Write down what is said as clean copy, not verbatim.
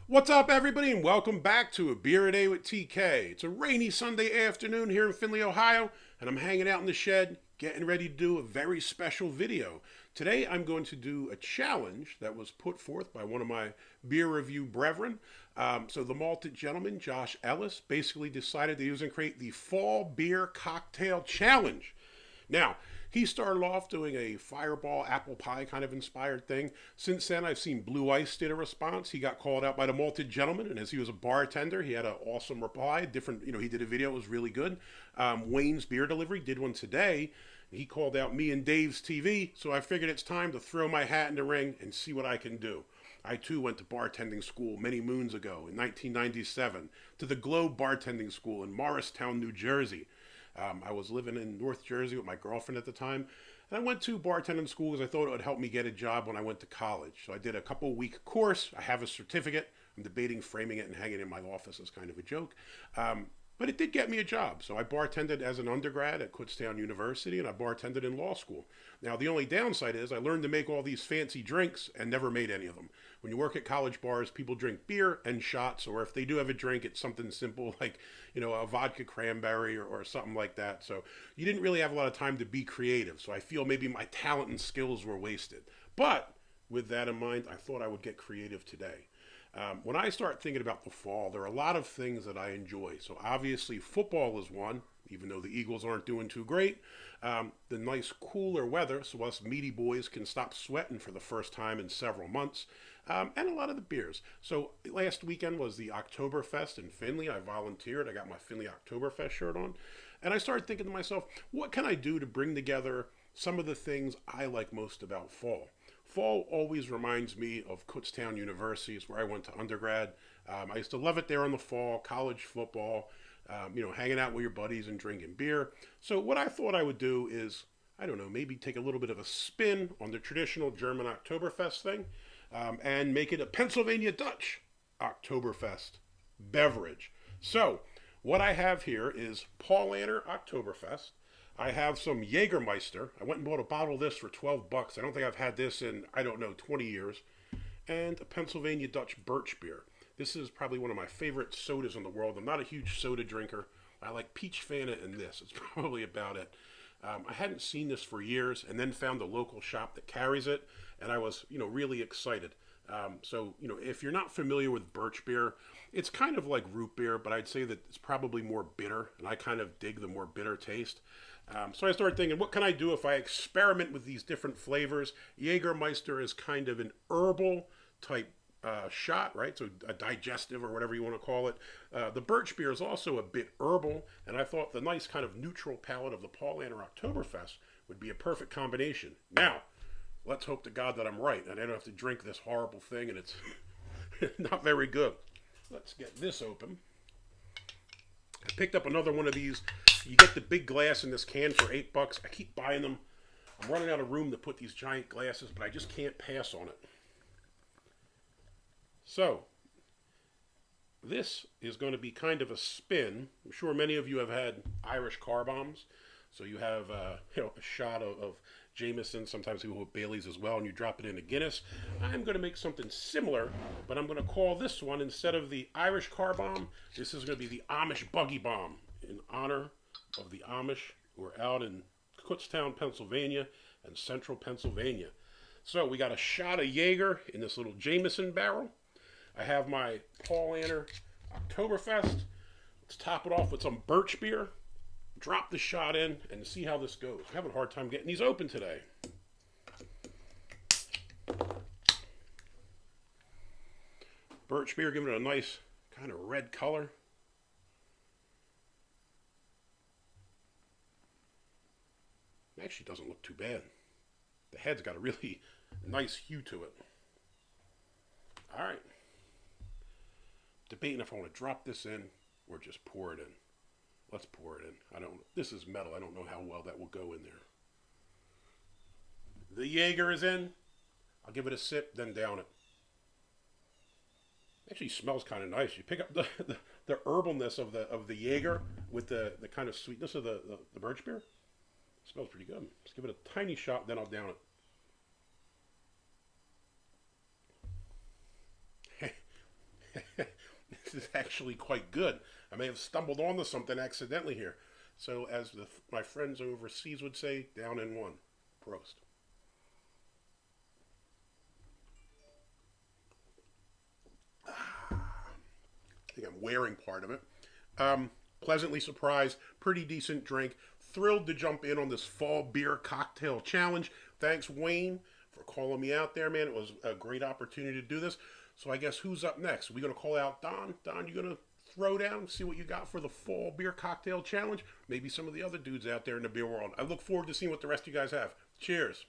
What's up, everybody, and welcome back to A Beer a Day with TK. It's a rainy Sunday afternoon here in Findlay, Ohio, and I'm hanging out in the shed getting ready to do a very special video. Today, I'm going to do a challenge that was put forth by one of my beer review brethren. So the Malted Gentleman, Josh Ellis, basically decided that he was going to create the Fall Beer Cocktail Challenge. Now, he started off doing a fireball apple pie kind of inspired thing. Since then, I've seen Blue Ice did a response. He got called out by the Malted Gentleman, and as he was a bartender, he had an awesome reply. Different, he did a video, it was really good. Wayne's Beer Delivery did one today. He called out me and Dave's TV, so I figured it's time to throw my hat in the ring and see what I can do. I too went to bartending school many moons ago in 1997 to the Globe Bartending School in Morristown, New Jersey. I was living in North Jersey with my girlfriend at the time, and I went to bartending school because I thought it would help me get a job when I went to college. So I did a couple-week course. I have a certificate. I'm debating framing it and hanging it in my office as kind of a joke. But it did get me a job. So I bartended as an undergrad at Kutztown University, and I bartended in law school. Now, the only downside is I learned to make all these fancy drinks and never made any of them. When you work at college bars, people drink beer and shots, or if they do have a drink, it's something simple like, a vodka cranberry or something like that. So you didn't really have a lot of time to be creative. So I feel maybe my talent and skills were wasted. But with that in mind, I thought I would get creative today. When I start thinking about the fall, there are a lot of things that I enjoy. So obviously football is one, even though the Eagles aren't doing too great. The nice cooler weather, so us meaty boys can stop sweating for the first time in several months. And a lot of the beers. So last weekend was the Oktoberfest in Findlay. I volunteered. I got my Findlay Oktoberfest shirt on. And I started thinking to myself, what can I do to bring together some of the things I like most about fall? Fall always reminds me of Kutztown University. It's where I went to undergrad. I used to love it there in the fall, college football, hanging out with your buddies and drinking beer. So what I thought I would do is, I don't know, maybe take a little bit of a spin on the traditional German Oktoberfest thing and make it a Pennsylvania Dutch Oktoberfest beverage. So what I have here is Paulaner Oktoberfest. I have some Jägermeister. I went and bought a bottle of this for $12. I don't think I've had this in, 20 years. And a Pennsylvania Dutch Birch Beer. This is probably one of my favorite sodas in the world. I'm not a huge soda drinker. I like peach Fanta and this. It's probably about it. I hadn't seen this for years and then found a local shop that carries it. And I was, really excited. If you're not familiar with birch beer, it's kind of like root beer, but I'd say that it's probably more bitter. And I kind of dig the more bitter taste. So I started thinking, what can I do if I experiment with these different flavors? Jägermeister is kind of an herbal type shot, right? So a digestive or whatever you want to call it. The birch beer is also a bit herbal, and I thought the nice kind of neutral palate of the Paulaner Oktoberfest would be a perfect combination. Now, let's hope to God that I'm right, and I don't have to drink this horrible thing, and it's not very good. Let's get this open. I picked up another one of these. You get the big glass in this can for $8. I keep buying them. I'm running out of room to put these giant glasses, but I just can't pass on it. So, this is going to be kind of a spin. I'm sure many of you have had Irish car bombs. So you have a shot of Jameson, sometimes people with Bailey's as well, and you drop it in a Guinness. I'm going to make something similar, but I'm going to call this one, instead of the Irish car bomb, this is going to be the Amish Buggy Bomb, in honor of the Amish who are out in Kutztown, Pennsylvania, and central Pennsylvania. So we got a shot of Jaeger in this little Jameson barrel. I have my Paulaner Oktoberfest. Let's top it off with some birch beer. Drop the shot in and see how this goes. I'm having a hard time getting these open today. Birch beer giving it a nice kind of red color. It actually doesn't look too bad. The head's got a really nice hue to it. All right. Debating if I want to drop this in or just pour it in. Let's pour it in. This is metal. I don't know how well that will go in there. The Jaeger is in. I'll give it a sip, then down it. Actually smells kind of nice. You pick up the herbalness of the Jaeger with the kind of sweetness of the birch beer. It smells pretty good. Let's give it a tiny shot, then I'll down it. This is actually quite good. I may have stumbled onto something accidentally here. So, as my friends overseas would say, down in one. Prost. I think I'm wearing part of it. Pleasantly surprised. Pretty decent drink. Thrilled to jump in on this fall beer cocktail challenge. Thanks, Wayne, for calling me out there, man. It was a great opportunity to do this. So I guess who's up next? Are we going to call out Don? Don, you going to throw down, see what you got for the fall beer cocktail challenge? Maybe some of the other dudes out there in the beer world. I look forward to seeing what the rest of you guys have. Cheers.